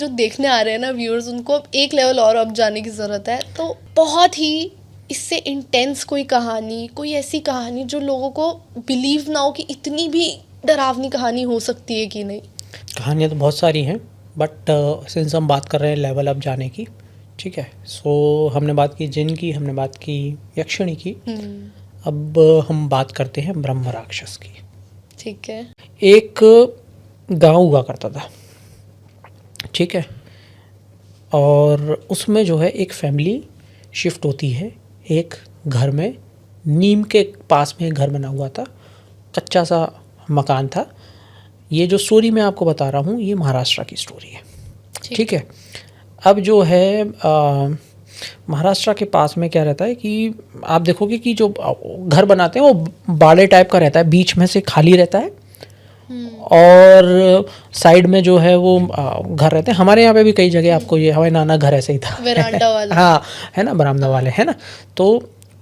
जो देखने आ रहे हैं ना व्यूअर्स, उनको अब एक लेवल और अप जाने की ज़रूरत है। तो बहुत ही इससे इंटेंस कोई कहानी, कोई ऐसी कहानी जो लोगों को बिलीव ना हो कि इतनी भी डरावनी कहानी हो सकती है कि नहीं। कहानियाँ तो बहुत सारी हैं, बट सिंस हम बात कर रहे हैं लेवल अप जाने की, ठीक है, सो हमने बात की जिन की, हमने बात की यक्षिणी की, अब हम बात करते हैं ब्रह्म राक्षस की। ठीक है। एक गांव हुआ करता था, ठीक है, और उसमें जो है एक फैमिली शिफ्ट होती है एक घर में। नीम के पास में एक घर बना हुआ था, कच्चा सा मकान था। ये जो स्टोरी मैं आपको बता रहा हूँ ये महाराष्ट्र की स्टोरी है, ठीक है। अब जो है महाराष्ट्र के पास में क्या रहता है कि आप देखोगे कि जो घर बनाते हैं वो बाड़े टाइप का रहता है, बीच में से खाली रहता है, और साइड में जो है वो घर रहते हैं। हमारे यहाँ पे भी कई जगह आपको ये, हमारे नाना घर ऐसे ही था, वरांडा वाला। हाँ, है ना, बरामदा वाले, है ना। तो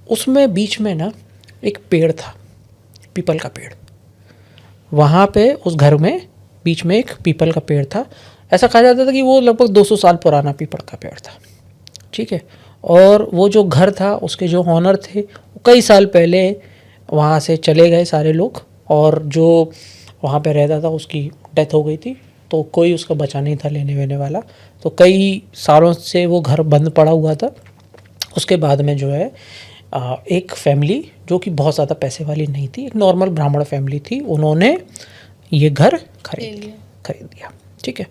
उसमें बीच में ना एक पेड़ था, पीपल का पेड़। वहाँ पे उस घर में बीच में एक पीपल का पेड़ था। ऐसा कहा जाता था कि वो लगभग 200 साल पुराना पीपल का पेड़ था, ठीक है। और वो जो घर था उसके जो ऑनर थे वो कई साल पहले वहाँ से चले गए सारे लोग, और जो वहाँ पे रहता था उसकी डेथ हो गई थी, तो कोई उसका बचा नहीं था लेने वेने वाला। तो कई सालों से वो घर बंद पड़ा हुआ था। उसके बाद में जो है एक फैमिली जो कि बहुत ज़्यादा पैसे वाली नहीं थी, एक नॉर्मल ब्राह्मण फैमिली थी, उन्होंने ये घर खरीद दिया, ठीक है।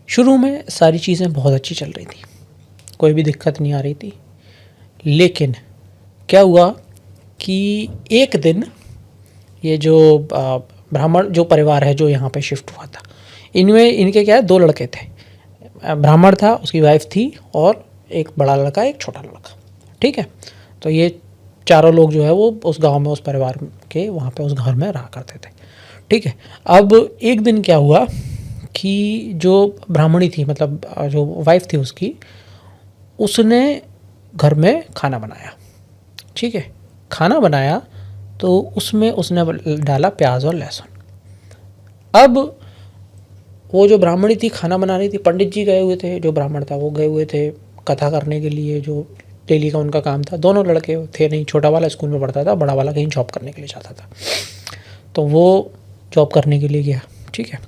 शुरू में सारी चीज़ें बहुत अच्छी चल रही थी, कोई भी दिक्कत नहीं आ रही थी। लेकिन क्या हुआ कि एक दिन ये जो ब्राह्मण जो परिवार है जो यहाँ पे शिफ्ट हुआ था, इनमें इनके क्या है, 2 लड़के थे। ब्राह्मण था, उसकी वाइफ थी, और एक बड़ा लड़का एक छोटा लड़का, ठीक है। तो ये चारों लोग जो है वो उस गांव में, उस परिवार के वहाँ पे उस घर में रहा करते थे, ठीक है। अब एक दिन क्या हुआ कि जो ब्राह्मणी थी, मतलब जो वाइफ थी उसकी, उसने घर में खाना बनाया, ठीक है। खाना बनाया तो उसमें उसने डाला प्याज और लहसुन। अब वो जो ब्राह्मणी थी खाना बना रही थी, पंडित जी गए हुए थे, जो ब्राह्मण था वो गए हुए थे कथा करने के लिए, जो डेली का उनका काम था। दोनों लड़के थे नहीं, छोटा वाला स्कूल में पढ़ता था, बड़ा वाला कहीं जॉब करने के लिए जाता था। तो वो जॉब करने के लिए गया, ठीक है।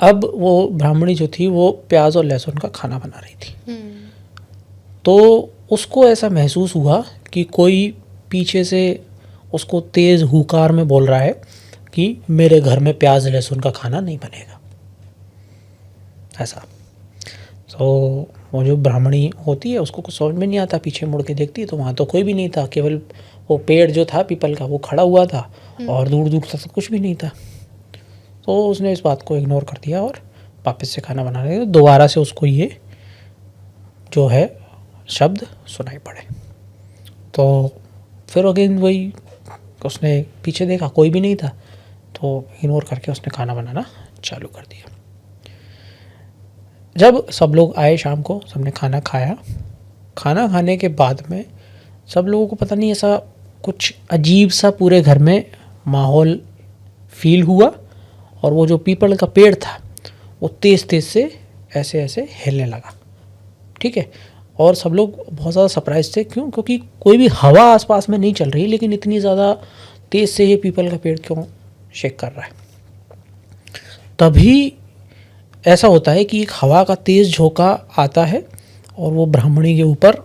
अब वो ब्राह्मणी जो थी वो प्याज और लहसुन का खाना बना रही थी। तो उसको ऐसा महसूस हुआ कि कोई पीछे से उसको तेज़ हुकार में बोल रहा है कि मेरे घर में प्याज लहसुन का खाना नहीं बनेगा, ऐसा। तो वो जो ब्राह्मणी होती है उसको कुछ समझ में नहीं आता, पीछे मुड़ के देखती तो वहाँ तो कोई भी नहीं था, केवल वो पेड़ जो था पीपल का वो खड़ा हुआ था, और दूर दूर तक कुछ भी नहीं था। तो उसने इस बात को इग्नोर कर दिया और वापस से खाना बना रहे। दोबारा से उसको ये जो है शब्द सुनाई पड़े। तो फिर अगेन वही, उसने पीछे देखा कोई भी नहीं था, तो इग्नोर करके उसने खाना बनाना चालू कर दिया। जब सब लोग आए शाम को, सबने खाना खाया। खाना खाने के बाद में सब लोगों को पता नहीं ऐसा कुछ अजीब सा पूरे घर में माहौल फील हुआ, और वो जो पीपल का पेड़ था वो तेज़ तेज़ से ऐसे ऐसे हिलने लगा, ठीक है। और सब लोग बहुत ज़्यादा सरप्राइज थे, क्यों? क्योंकि कोई भी हवा आसपास में नहीं चल रही, लेकिन इतनी ज़्यादा तेज़ से ये पीपल का पेड़ क्यों शेक कर रहा है। तभी ऐसा होता है कि एक हवा का तेज़ झोंका आता है और वो ब्राह्मणी के ऊपर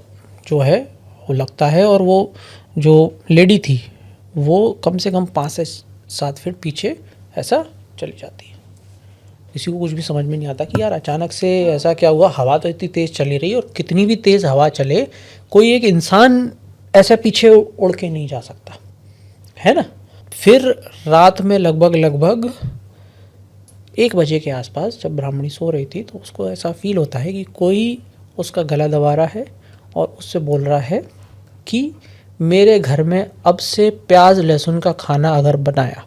जो है वो लगता है, और वो जो लेडी थी वो कम से कम 5 से 7 फीट पीछे ऐसा चली जाती है। किसी को कुछ भी समझ में नहीं आता कि यार अचानक से ऐसा क्या हुआ, हवा तो इतनी तेज़ चली रही है, और कितनी भी तेज़ हवा चले कोई एक इंसान ऐसे पीछे उड़ के नहीं जा सकता, है ना। फिर रात में लगभग 1 बजे के आसपास जब ब्राह्मणी सो रही थी, तो उसको ऐसा फील होता है कि कोई उसका गला दबा रहा है और उससे बोल रहा है कि मेरे घर में अब से प्याज लहसुन का खाना अगर बनाया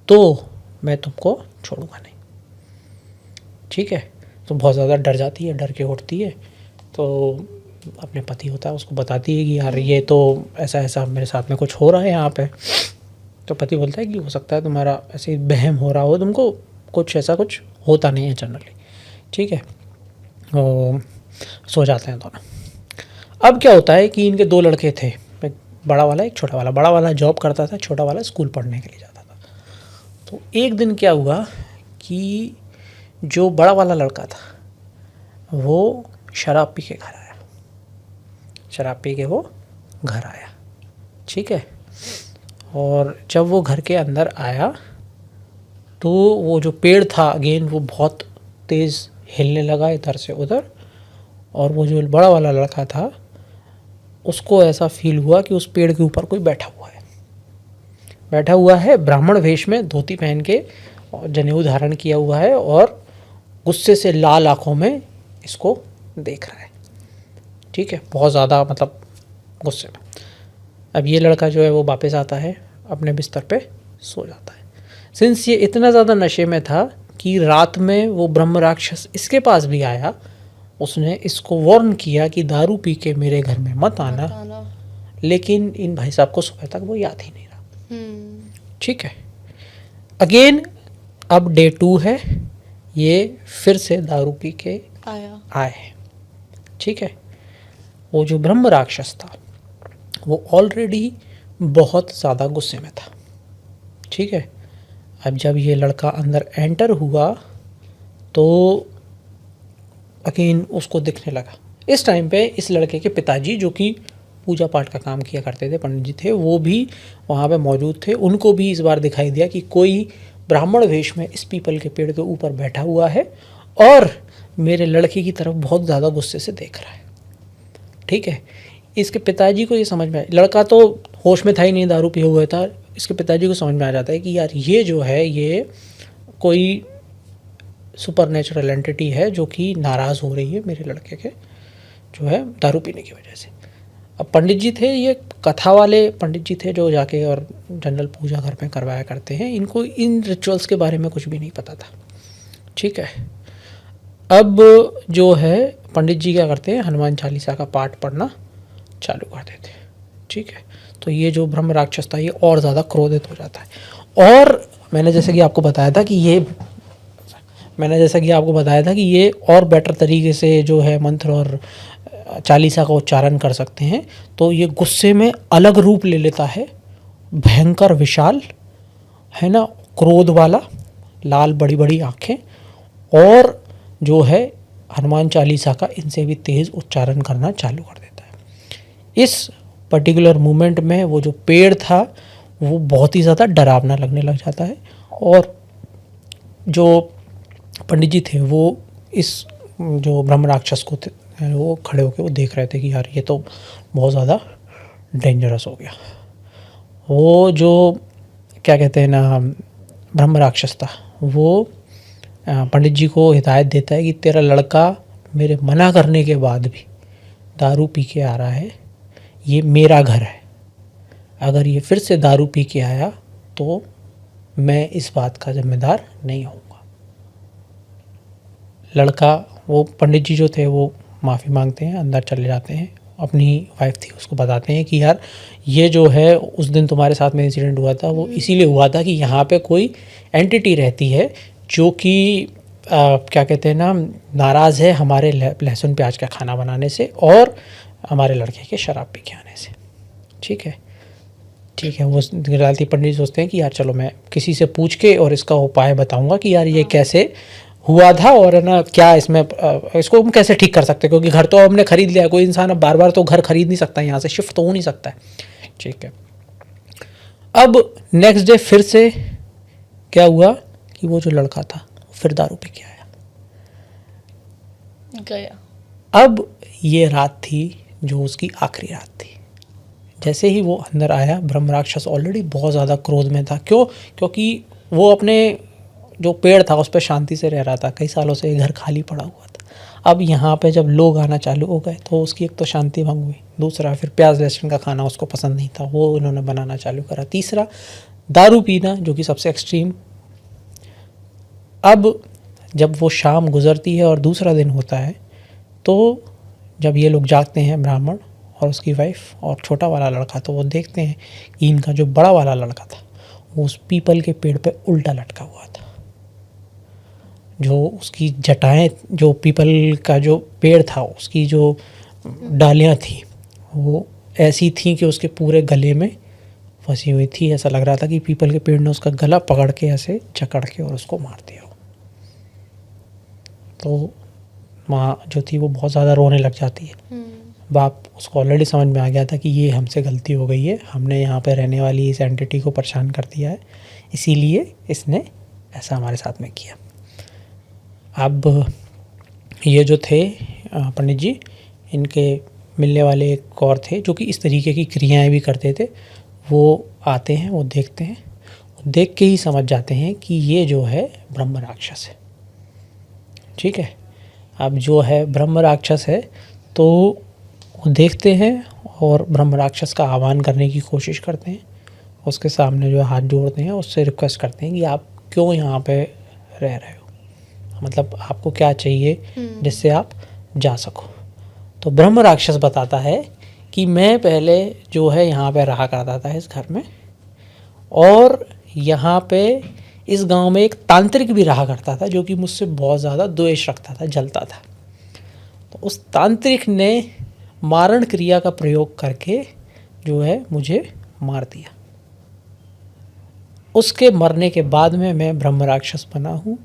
तो मैं तुमको छोड़ूंगा नहीं, ठीक है। तो बहुत ज़्यादा डर जाती है, डर के उठती है, तो अपने पति होता है उसको बताती है कि यार ये तो ऐसा ऐसा मेरे साथ में कुछ हो रहा है यहाँ पे। तो पति बोलता है कि हो सकता है तुम्हारा ऐसे बहम हो रहा हो, तुमको कुछ ऐसा कुछ होता नहीं है जनरली। ठीक है, और सो जाते हैं दोनों। अब क्या होता है कि इनके 2 लड़के थे, एक बड़ा वाला एक छोटा वाला। बड़ा वाला जॉब करता था, छोटा वाला स्कूल पढ़ने के लिए जाता था। तो एक दिन क्या हुआ कि जो बड़ा वाला लड़का था वो शराब पी के घर आया। शराब पी के वो घर आया, ठीक है। और जब वो घर के अंदर आया तो वो जो पेड़ था अगेन वो बहुत तेज़ हिलने लगा इधर से उधर। और वो जो बड़ा वाला लड़का था उसको ऐसा फील हुआ कि उस पेड़ के ऊपर कोई बैठा हुआ है, ब्राह्मण वेश में, धोती पहन के और जनेऊ धारण किया हुआ है और गुस्से से लाल आंखों में इसको देख रहा है, ठीक है, बहुत ज़्यादा मतलब गुस्से में। अब ये लड़का जो है वो वापस आता है, अपने बिस्तर पे सो जाता है। सिंस ये इतना ज़्यादा नशे में था कि रात में वो ब्रह्म राक्षस इसके पास भी आया, उसने इसको वार्न किया कि दारू पी के मेरे घर में मत आना, लेकिन इन भाई साहब को सुबह तक वो याद ही नहीं रहा, ठीक है। अगेन अब डे 2 है, ये फिर से दारू पी के आए, ठीक है। वो जो ब्रह्म राक्षस था वो ऑलरेडी बहुत ज़्यादा गुस्से में था, ठीक है। अब जब ये लड़का अंदर एंटर हुआ तो अगेन उसको दिखने लगा। इस टाइम पे इस लड़के के पिताजी, जो कि पूजा पाठ का काम किया करते थे, पंडित जी थे, वो भी वहाँ पे मौजूद थे। उनको भी इस बार दिखाई दिया कि कोई ब्राह्मण वेश में इस पीपल के पेड़ के ऊपर बैठा हुआ है और मेरे लड़के की तरफ बहुत ज़्यादा गुस्से से देख रहा है, ठीक है। इसके पिताजी को ये समझ में आया, लड़का तो होश में था ही नहीं, दारू पिया हुआ था। इसके पिताजी को समझ में आ जाता है कि यार ये जो है ये कोई सुपर नेचुरल एंटिटी है जो कि नाराज़ हो रही है मेरे लड़के के जो है दारू पीने की वजह से। अब पंडित जी थे, ये कथा वाले पंडित जी थे जो जाके और जनरल पूजा घर में करवाया करते हैं। इनको इन रिचुअल्स के बारे में कुछ भी नहीं पता था, ठीक है। अब जो है पंडित जी क्या करते हैं, हनुमान चालीसा का पाठ पढ़ना चालू कर देते हैं, ठीक है। तो ये जो ब्रह्म राक्षस था ये और ज़्यादा क्रोधित हो जाता है। और मैंने जैसे कि आपको बताया था कि ये और बेटर तरीके से जो है मंत्र और चालीसा का उच्चारण कर सकते हैं। तो ये गुस्से में अलग रूप ले लेता है, भयंकर विशाल, है ना, क्रोध वाला, लाल बड़ी बड़ी आँखें, और जो है हनुमान चालीसा का इनसे भी तेज़ उच्चारण करना चालू कर देता है। इस पर्टिकुलर मोमेंट में वो जो पेड़ था वो बहुत ही ज़्यादा डरावना लगने लग जाता है। और जो पंडित जी थे वो इस जो ब्रह्म राक्षस को वो खड़े होकर वो देख रहे थे कि यार ये तो बहुत ज़्यादा डेंजरस हो गया। वो जो क्या कहते हैं ना ब्रह्म राक्षस था वो पंडित जी को हिदायत देता है कि तेरा लड़का मेरे मना करने के बाद भी दारू पी के आ रहा है, ये मेरा घर है, अगर ये फिर से दारू पी के आया तो मैं इस बात का जिम्मेदार नहीं होऊंगा। लड़का, वो पंडित जी जो थे वो माफ़ी मांगते हैं, अंदर चले जाते हैं, अपनी वाइफ थी उसको बताते हैं कि यार ये जो है उस दिन तुम्हारे साथ में इंसिडेंट हुआ था वो इसीलिए हुआ था कि यहाँ पे कोई एंटिटी रहती है जो कि क्या कहते हैं ना नाराज़ है हमारे लहसुन प्याज का खाना बनाने से और हमारे लड़के के शराब पी के आने से, ठीक है। वो गलती पंडित सोचते हैं कि यार चलो मैं किसी से पूछ के और इसका उपाय बताऊंगा कि यार ये कैसे हुआ था और है ना क्या इसमें इसको हम कैसे ठीक कर सकते हैं, क्योंकि घर तो हमने खरीद लिया, कोई इंसान अब बार बार तो घर खरीद नहीं सकता, यहाँ से शिफ्ट तो हो नहीं सकता है, ठीक है। अब नेक्स्ट डे फिर से क्या हुआ कि वो जो लड़का था फिर दारू पी के आया गया। अब ये रात थी जो उसकी आखिरी रात थी। जैसे ही वो अंदर आया, ब्रह्म राक्षस ऑलरेडी बहुत ज़्यादा क्रोध में था। क्योंकि वो अपने जो पेड़ था उस पर शांति से रह रहा था, कई सालों से घर खाली पड़ा हुआ था। अब यहाँ पे जब लोग आना चालू हो गए तो उसकी एक तो शांति भंग हुई, दूसरा फिर प्याज लहसुन का खाना उसको पसंद नहीं था, वो उन्होंने बनाना चालू करा, तीसरा दारू पीना जो कि सबसे एक्सट्रीम। अब जब वो शाम गुजरती है और दूसरा दिन होता है तो जब ये लोग जागते हैं, ब्राह्मण और उसकी वाइफ और छोटा वाला लड़का, तो वो देखते हैं कि इनका जो बड़ा वाला लड़का था वो उस पीपल के पेड़ पे उल्टा लटका हुआ था। जो उसकी जटाएं, जो पीपल का जो पेड़ था उसकी जो डालियाँ थी वो ऐसी थी कि उसके पूरे गले में फंसी हुई थी। ऐसा लग रहा था कि पीपल के पेड़ ने उसका गला पकड़ के ऐसे जकड़ के और उसको मार दिया हो। तो माँ जो थी वो बहुत ज़्यादा रोने लग जाती है। बाप उसको ऑलरेडी समझ में आ गया था कि ये हमसे गलती हो गई है, हमने यहाँ पे रहने वाली इस एंटिटी को परेशान कर दिया है, इसीलिए इसने ऐसा हमारे साथ में किया। अब ये जो थे पंडित जी, इनके मिलने वाले एक और थे जो कि इस तरीके की क्रियाएं भी करते थे। वो आते हैं, वो देखते हैं, देख के ही समझ जाते हैं कि ये जो है ब्रह्म राक्षस है। ठीक है, अब जो है ब्रह्म राक्षस है तो वो देखते हैं और ब्रह्म राक्षस का आह्वान करने की कोशिश करते हैं। उसके सामने जो हाथ जोड़ते हैं, उससे रिक्वेस्ट करते हैं कि आप क्यों यहाँ पे रह रहे हो, मतलब आपको क्या चाहिए जिससे आप जा सको। तो ब्रह्म राक्षस बताता है कि मैं पहले जो है यहाँ पे रहा करता था इस घर में, और यहाँ पे इस गांव में एक तांत्रिक भी रहा करता था जो कि मुझसे बहुत ज़्यादा द्वेष रखता था, जलता था। तो उस तांत्रिक ने मारण क्रिया का प्रयोग करके जो है मुझे मार दिया। उसके मरने के बाद में मैं ब्रह्म राक्षस बना हूँ।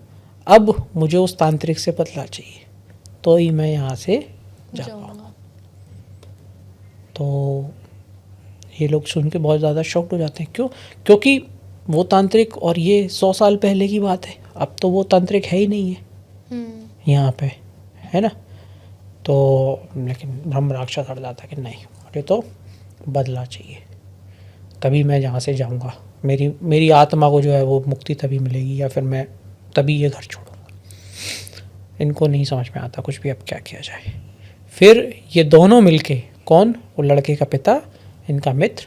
अब मुझे उस तांत्रिक से बदला चाहिए, तो ही मैं यहाँ से जा पाऊँगा। तो ये लोग सुन के बहुत ज़्यादा शॉक्ड हो जाते हैं। क्यों? क्योंकि वो तांत्रिक, और ये 100 साल पहले की बात है, अब तो वो तांत्रिक है ही नहीं है यहाँ पे, है ना। तो लेकिन ब्रह्म राक्षस हट जाता कि नहीं, मुझे तो बदला चाहिए, तभी मैं यहाँ से जाऊँगा, मेरी आत्मा को जो है वो मुक्ति तभी मिलेगी, या फिर मैं तभी ये घर छोड़ूंगा। इनको नहीं समझ में आता कुछ भी, अब क्या किया जाए। फिर ये दोनों मिलके, कौन? वो लड़के का पिता, इनका मित्र,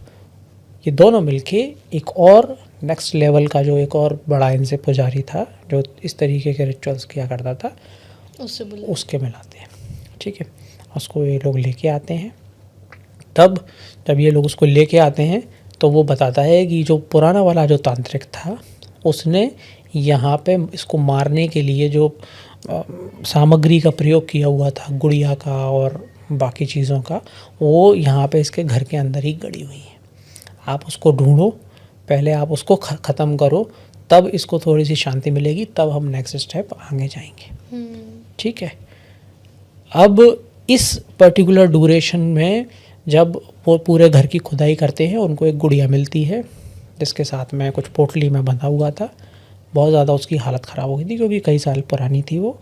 ये दोनों मिलके एक और नेक्स्ट लेवल का जो एक और बड़ा इनसे पुजारी था जो इस तरीके के रिचुअल्स किया करता था, उसके मिलाते हैं। ठीक है, उसको ये लोग लेके आते हैं। तब जब ये लोग उसको लेके आते हैं तो वो बताता है कि जो पुराना वाला जो तांत्रिक था उसने यहाँ पे इसको मारने के लिए जो सामग्री का प्रयोग किया हुआ था, गुड़िया का और बाकी चीज़ों का, वो यहाँ पे इसके घर के अंदर ही गड़ी हुई है। आप उसको ढूंढो, पहले आप उसको ख़त्म करो, तब इसको थोड़ी सी शांति मिलेगी, तब हम नेक्स्ट स्टेप आगे जाएंगे। ठीक है। अब इस पर्टिकुलर ड्यूरेशन में जब वो पूरे घर की खुदाई करते हैं, उनको एक गुड़िया मिलती है जिसके साथ में कुछ पोटली में बंधा हुआ था। बहुत ज़्यादा उसकी हालत ख़राब हो गई थी क्योंकि कई साल पुरानी थी वो।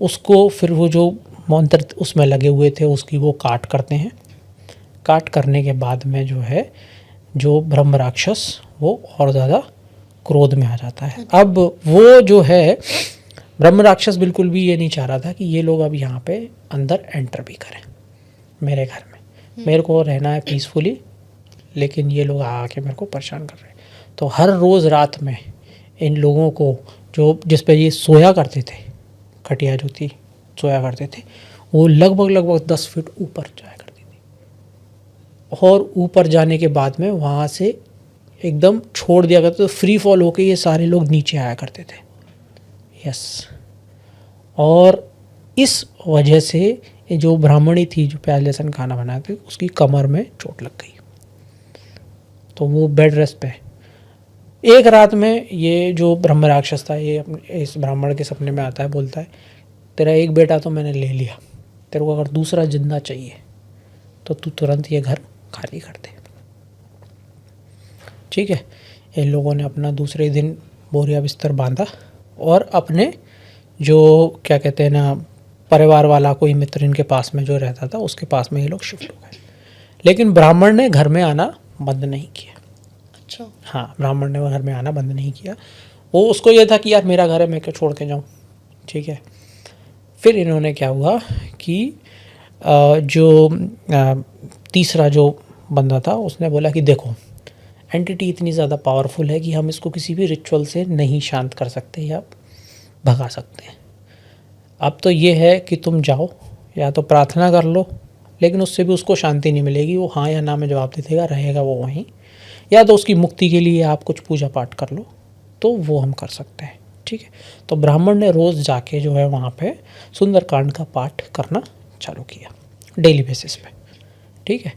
उसको फिर वो जो मंत्र उसमें लगे हुए थे उसकी वो काट करते हैं। काट करने के बाद में जो है जो ब्रह्म राक्षस वो और ज़्यादा क्रोध में आ जाता है। अब वो जो है ब्रह्म राक्षस बिल्कुल भी ये नहीं चाह रहा था कि ये लोग अब यहाँ पे अंदर एंटर भी करें मेरे घर में। मेरे को रहना है पीसफुली, लेकिन ये लोग आके मेरे को परेशान कर रहे हैं। तो हर रोज़ रात में इन लोगों को जो जिस पे ये सोया करते थे, खटिया जो थी सोया करते थे, वो लगभग 10 फीट ऊपर जाया करती थी। और ऊपर जाने के बाद में वहाँ से एकदम छोड़ दिया करते, तो फ्री फॉल होके ये सारे लोग नीचे आया करते थे। यस। और इस वजह से ये जो ब्राह्मणी थी जो प्याज लहसुन खाना बनाती, उसकी कमर में चोट लग गई, तो वो बेड रेस्ट पे। एक रात में ये जो ब्रह्म राक्षस था ये इस ब्राह्मण के सपने में आता है, बोलता है तेरा एक बेटा तो मैंने ले लिया, तेरे को अगर दूसरा जिंदा चाहिए तो तू तुरंत ये घर खाली कर दे। ठीक है। इन लोगों ने अपना दूसरे दिन बोरिया बिस्तर बांधा और अपने जो क्या कहते हैं ना परिवार वाला कोई मित्र इनके पास में जो रहता था उसके पास में ये लोग शिफ्ट हो गए। लेकिन ब्राह्मण ने घर में आना बंद नहीं किया। अच्छा। हाँ, ब्राह्मण ने घर में आना बंद नहीं किया। वो उसको ये था कि यार मेरा घर है, मैं क्यों छोड़ के जाऊँ। ठीक है। फिर इन्होंने क्या हुआ कि जो तीसरा जो बंदा था उसने बोला कि देखो एंटिटी इतनी ज़्यादा पावरफुल है कि हम इसको किसी भी रिचुअल से नहीं शांत कर सकते या भगा सकते हैं। अब तो ये है कि तुम जाओ या तो प्रार्थना कर लो, लेकिन उससे भी उसको शांति नहीं मिलेगी, वो हाँ या ना में जवाब दे देगा, रहेगा वो वहीं। या तो उसकी मुक्ति के लिए आप कुछ पूजा पाठ कर लो, तो वो हम कर सकते हैं। ठीक है। तो ब्राह्मण ने रोज़ जाके जो है वहाँ पे सुंदरकांड का पाठ करना चालू किया डेली बेसिस पे, ठीक है।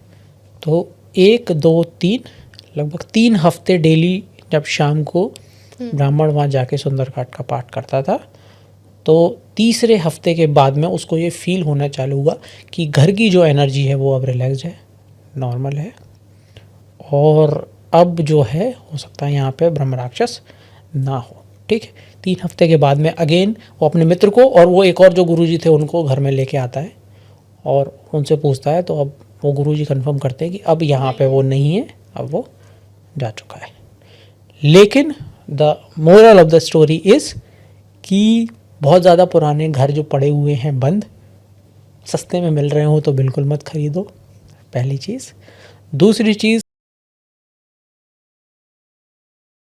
तो 1 2 3 लगभग 3 हफ्ते डेली जब शाम को ब्राह्मण वहाँ जाके सुंदरकांड का पाठ करता था, तो तीसरे हफ्ते के बाद में उसको ये फील होना चालू हुआ कि घर की जो एनर्जी है वो अब रिलैक्स है, नॉर्मल है, और अब जो है हो सकता है यहाँ पे ब्रह्म राक्षस ना हो, ठीक है। 3 हफ्ते के बाद में अगेन वो अपने मित्र को और वो एक और जो गुरुजी थे उनको घर में लेके आता है और उनसे पूछता है, तो अब वो गुरुजी कंफर्म करते हैं कि अब यहाँ पे वो नहीं है, अब वो जा चुका है। लेकिन the moral of the story is कि बहुत ज़्यादा पुराने घर जो पड़े हुए हैं बंद, सस्ते में मिल रहे हो तो बिल्कुल मत खरीदो, पहली चीज़। दूसरी चीज़,